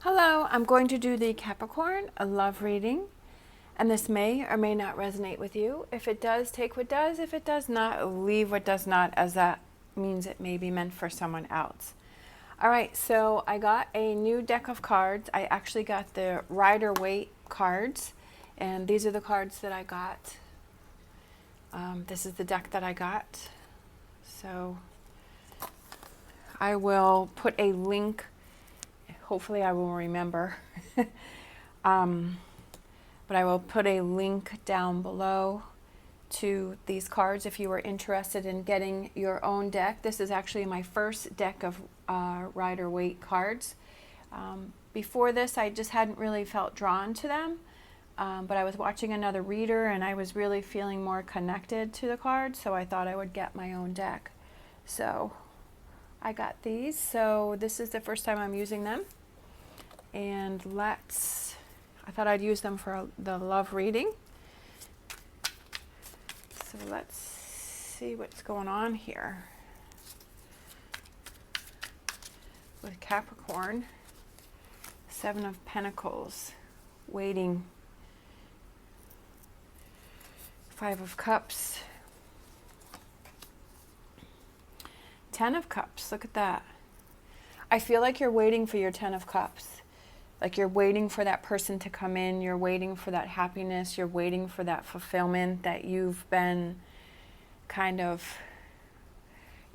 Hello, I'm going to do the Capricorn, a love reading, and this may or may not resonate with you. If it does, take what does. If it does not, leave what does not, as that means it may be meant for someone else. All right, so I got a new deck of cards. I actually got the Rider-Waite cards, and these are the cards that I got. This is the deck that I got. So I will put a link. Hopefully I will remember. But I will put a link down below to these cards if you are interested in getting your own deck. This is actually my first deck of Rider-Waite cards. Before this, I just hadn't really felt drawn to them, but I was watching another reader and I was really feeling more connected to the cards, so I thought I would get my own deck. So I got these, so this is the first time I'm using them. And I thought I'd use them for the love reading. So let's see what's going on here with Capricorn. 7 of Pentacles, waiting. 5 of Cups. 10 of Cups, look at that. I feel like you're waiting for your 10 of Cups. Like you're waiting for that person to come in, you're waiting for that happiness, you're waiting for that fulfillment that you've been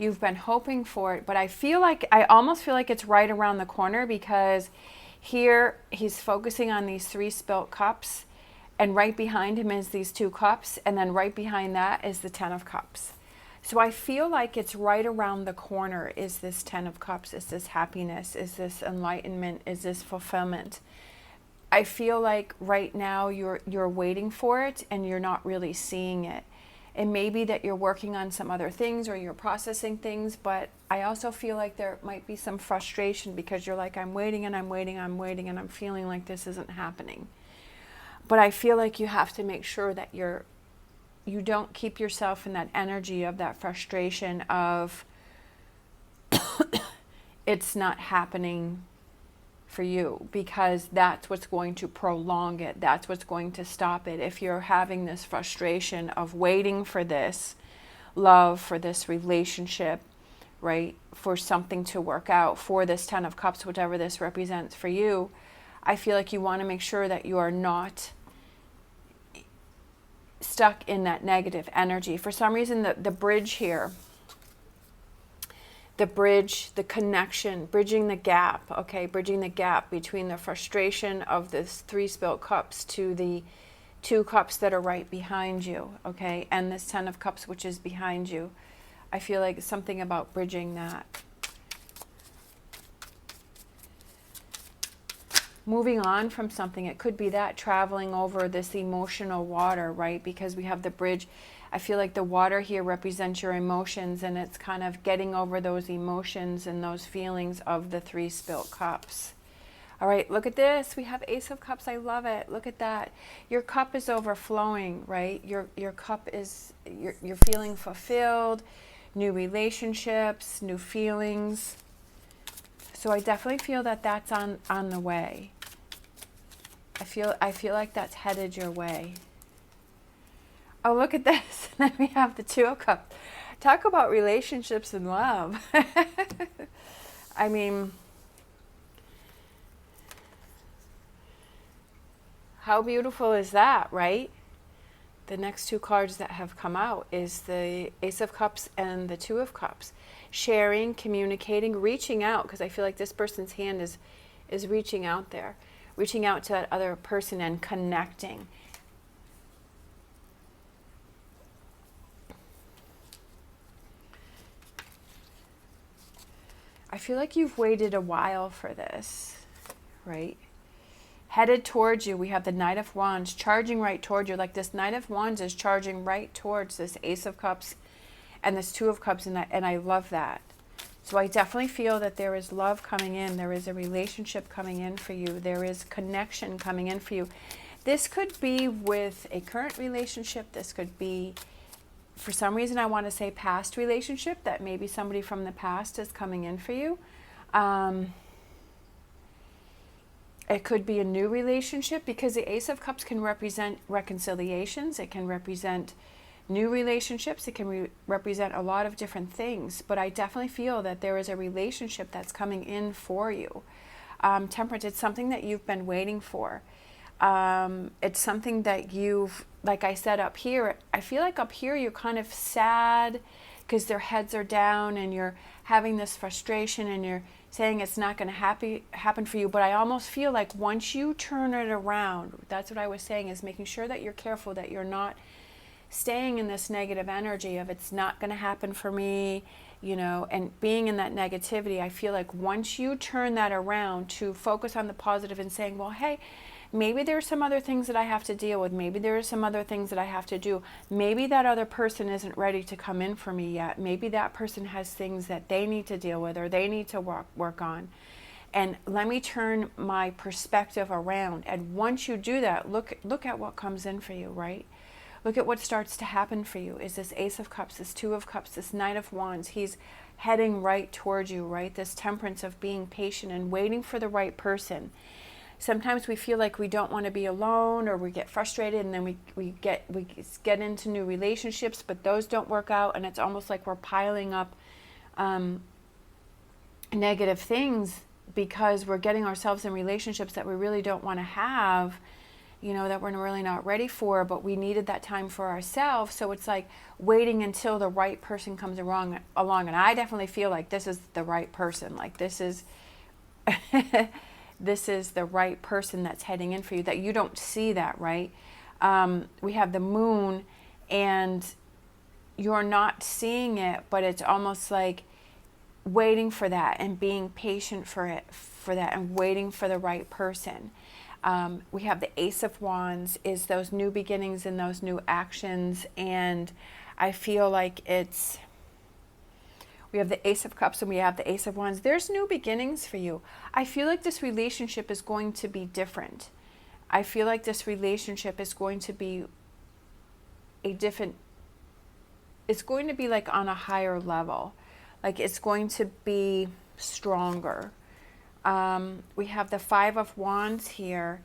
hoping for it. But I almost feel like it's right around the corner, because here he's focusing on these 3 spilt cups, and right behind him is these 2 cups, and then right behind that is the 10 of Cups. So I feel like it's right around the corner is this 10 of Cups, is this happiness, is this enlightenment, is this fulfillment. I feel like right now you're waiting for it and you're not really seeing it. It may be that you're working on some other things or you're processing things, but I also feel like there might be some frustration because you're like, I'm waiting and I'm waiting, I'm waiting, and I'm feeling like this isn't happening. But I feel like you have to make sure that you don't keep yourself in that energy of that frustration of it's not happening for you, because that's what's going to prolong it. That's what's going to stop it. If you're having this frustration of waiting for this love, for this relationship, right, for something to work out, for this 10 of Cups, whatever this represents for you, I feel like you want to make sure that you are not stuck in that negative energy. For some reason, the bridge here, the bridge, the connection, bridging the gap, okay, bridging the gap between the frustration of this 3 spilt cups to the 2 cups that are right behind you, okay, and this 10 of Cups, which is behind you. I feel like something about bridging that. Moving on from something, it could be that traveling over this emotional water, right? Because we have the bridge. I feel like the water here represents your emotions, and it's kind of getting over those emotions and those feelings of the 3 spilt cups. All right, look at this. We have Ace of Cups. I love it. Look at that. Your cup is overflowing, right? Your cup is, you're feeling fulfilled, new relationships, new feelings. So I definitely feel that that's on the way. I feel like that's headed your way. Oh, look at this. Then we have the 2 of Cups. Talk about relationships and love. I mean, how beautiful is that, right? The next 2 cards that have come out is the Ace of Cups and the 2 of Cups. Sharing, communicating, reaching out, because I feel like this person's hand is reaching out there. Reaching out to that other person and connecting. I feel like you've waited a while for this, right? Headed towards you, we have the Knight of Wands charging right toward you. Like this Knight of Wands is charging right towards this Ace of Cups and this 2 of Cups, and I love that. So I definitely feel that there is love coming in. There is a relationship coming in for you. There is connection coming in for you. This could be with a current relationship. This could be, for some reason, I want to say past relationship, that maybe somebody from the past is coming in for you. It could be a new relationship, because the Ace of Cups can represent reconciliations. It can represent new relationships. It can represent a lot of different things. But I definitely feel that there is a relationship that's coming in for you. Temperance, it's something that you've been waiting for. It's something that you've, like I said up here, I feel like up here you're kind of sad because their heads are down and you're having this frustration and you're saying it's not going to happen for you. But I almost feel like once you turn it around, that's what I was saying, is making sure that you're careful, that you're not staying in this negative energy of it's not going to happen for me, and being in that negativity. I feel like once you turn that around to focus on the positive and saying, well, hey, maybe there's some other things that I have to deal with. Maybe there are some other things that I have to do. Maybe that other person isn't ready to come in for me yet. Maybe that person has things that they need to deal with or they need to work on. And let me turn my perspective around. And once you do that, look at what comes in for you, right? Look at what starts to happen for you. Is this Ace of Cups, this Two of Cups, this Knight of Wands. He's heading right towards you, right? This temperance of being patient and waiting for the right person. Sometimes we feel like we don't want to be alone, or we get frustrated, and then we get into new relationships, but those don't work out, and it's almost like we're piling up negative things because we're getting ourselves in relationships that we really don't want to have, that we're really not ready for, but we needed that time for ourselves. So it's like waiting until the right person comes along. And I definitely feel like this is the right person. Like this is this is the right person that's heading in for you, that you don't see that, right? We have the moon and you're not seeing it, but it's almost like waiting for that and being patient for that and waiting for the right person. We have the Ace of Wands, is those new beginnings and those new actions. And I feel like we have the Ace of Cups and we have the Ace of Wands. There's new beginnings for you. I feel like this relationship is going to be different. I feel like this relationship is going to be it's going to be like on a higher level. Like it's going to be stronger. We have the Five of Wands here.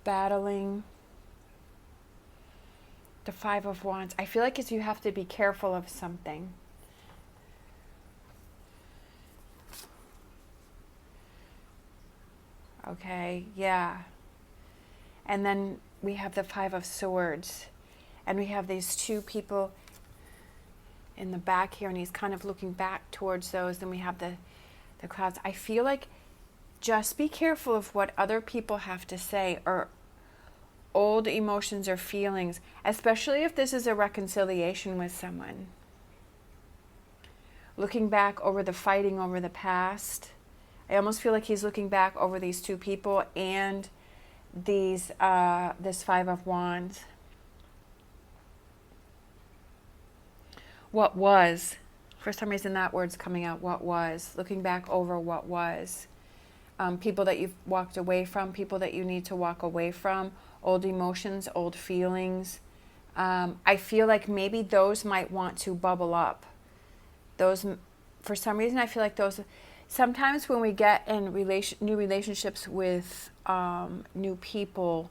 Battling. The Five of Wands. I feel like you have to be careful of something. Okay, yeah. And then we have the Five of Swords. And we have these two people in the back here, and he's kind of looking back towards those. Then we have the clouds. I feel like just be careful of what other people have to say, or old emotions or feelings, especially if this is a reconciliation with someone. Looking back over the fighting over the past. I almost feel like he's looking back over these two people and this Five of Wands. What was? For some reason that word's coming out. What was? Looking back over what was. People that you've walked away from, people that you need to walk away from, old emotions, old feelings. I feel like maybe those might want to bubble up. Those, for some reason, I feel like those. Sometimes when we get in new relationships with new people,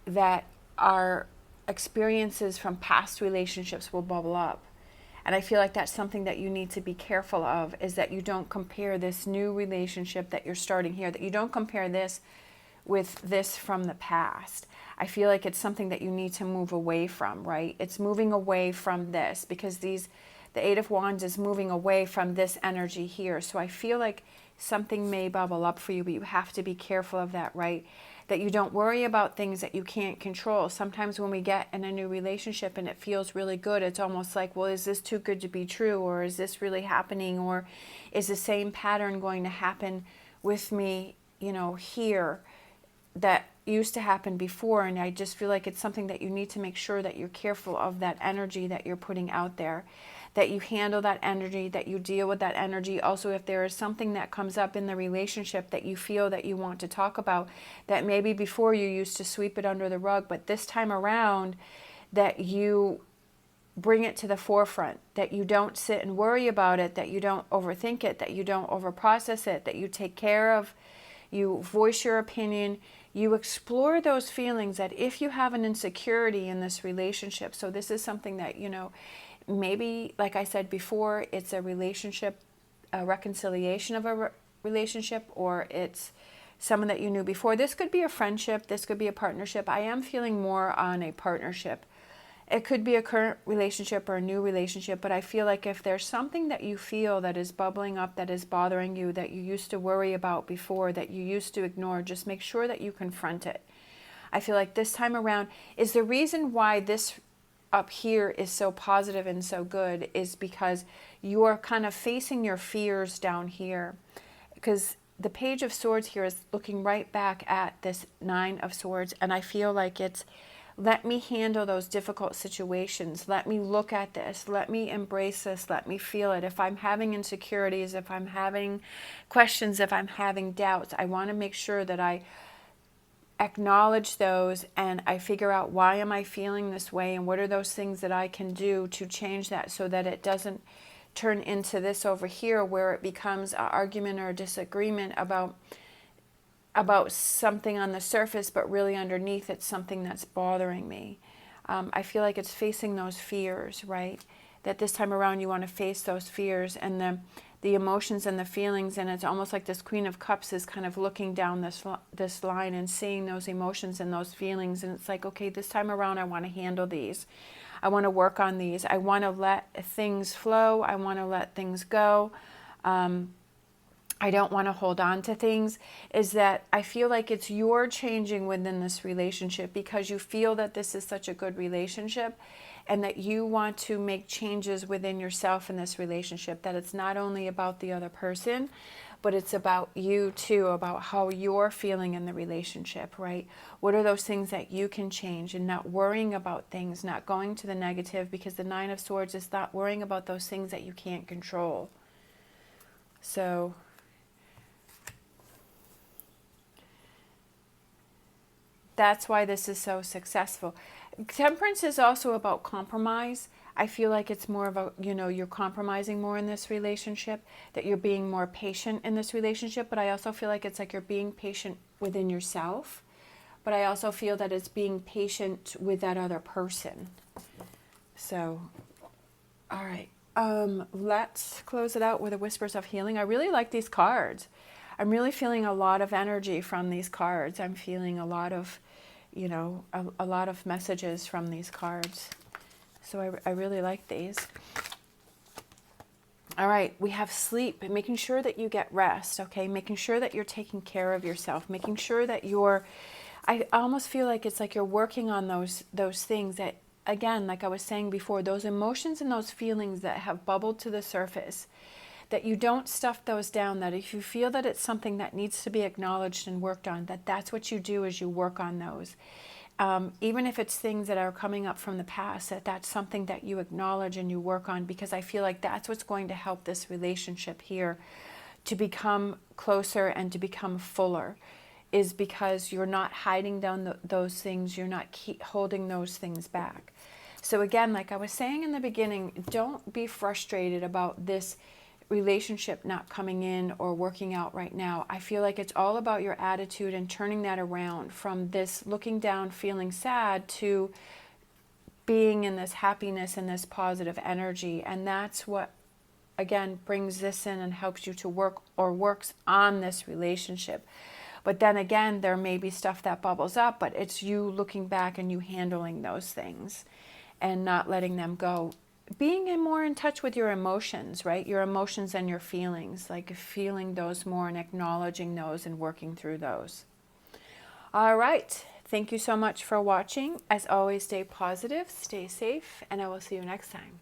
that our experiences from past relationships will bubble up. And I feel like that's something that you need to be careful of, is that you don't compare this new relationship that you're starting here, that you don't compare this with this from the past. I feel like it's something that you need to move away from, right? It's moving away from this, because the Eight of Wands is moving away from this energy here. So I feel like something may bubble up for you, but you have to be careful of that, right? That you don't worry about things that you can't control. Sometimes when we get in a new relationship and it feels really good, it's almost like, well, is this too good to be true? Or is this really happening? Or is the same pattern going to happen with me, here, that used to happen before? And I just feel like it's something that you need to make sure that you're careful of, that energy that you're putting out there, that you handle that energy, that you deal with that energy. Also, if there is something that comes up in the relationship that you feel that you want to talk about, that maybe before you used to sweep it under the rug, but this time around that you bring it to the forefront, that you don't sit and worry about it, that you don't overthink it, that you don't overprocess it, that you take care of, you voice your opinion, you explore those feelings, that if you have an insecurity in this relationship, so this is something that, you know, maybe, like I said before, it's a relationship, a reconciliation of a relationship, or it's someone that you knew before. This could be a friendship, this could be a partnership. I am feeling more on a partnership. It could be a current relationship or a new relationship, but I feel like if there's something that you feel that is bubbling up, that is bothering you, that you used to worry about before, that you used to ignore, just make sure that you confront it. I feel like this time around is the reason why this up here is so positive and so good, is because you're kind of facing your fears down here. Because the Page of Swords here is looking right back at this Nine of Swords, and I feel like it's, let me handle those difficult situations. Let me look at this. Let me embrace this. Let me feel it. If I'm having insecurities, if I'm having questions, if I'm having doubts, I want to make sure that I acknowledge those and I figure out, why am I feeling this way, and what are those things that I can do to change that, so that it doesn't turn into this over here where it becomes an argument or a disagreement about something on the surface, but really underneath it's something that's bothering me. I feel like it's facing those fears, right? That this time around you want to face those fears and the emotions and the feelings, and it's almost like this Queen of Cups is kind of looking down this line and seeing those emotions and those feelings, and it's like, okay, this time around I want to handle these. I want to work on these. I want to let things flow. I want to let things go. I don't want to hold on to things. Is that I feel like it's you're changing within this relationship because you feel that this is such a good relationship, and that you want to make changes within yourself in this relationship, that it's not only about the other person, but it's about you too, about how you're feeling in the relationship, right? What are those things that you can change, and not worrying about things, not going to the negative, because the Nine of Swords is not worrying about those things that you can't control. So that's why this is so successful. Temperance is also about compromise. I feel like it's more about, you know, you're compromising more in this relationship, that you're being more patient in this relationship, but I also feel like it's like you're being patient within yourself, but I also feel that it's being patient with that other person. So, all right. Let's close it out with the Whispers of Healing. I really like these cards. I'm really feeling a lot of energy from these cards. I'm feeling a lot of, you know, a lot of messages from these cards. So I really like these. All right, we have sleep, and making sure that you get rest, okay? Making sure that you're taking care of yourself, making sure that you're, I almost feel like it's like you're working on those things that, again, like I was saying before, those emotions and those feelings that have bubbled to the surface, that you don't stuff those down, that if you feel that it's something that needs to be acknowledged and worked on, that's what you do, is you work on those. Even if it's things that are coming up from the past, that's something that you acknowledge and you work on, because I feel like that's what's going to help this relationship here to become closer and to become fuller, is because you're not hiding down those things, you're not holding those things back. So again, like I was saying in the beginning, don't be frustrated about this relationship not coming in or working out right now. I feel like it's all about your attitude and turning that around from this looking down, feeling sad, to being in this happiness and this positive energy. And that's what, again, brings this in and helps you to work, or works on this relationship. But then again, there may be stuff that bubbles up, but it's you looking back and you handling those things and not letting them go. Being more in touch with your emotions, right? Your emotions and your feelings, like feeling those more and acknowledging those and working through those. All right. Thank you so much for watching. As always, stay positive, stay safe, and I will see you next time.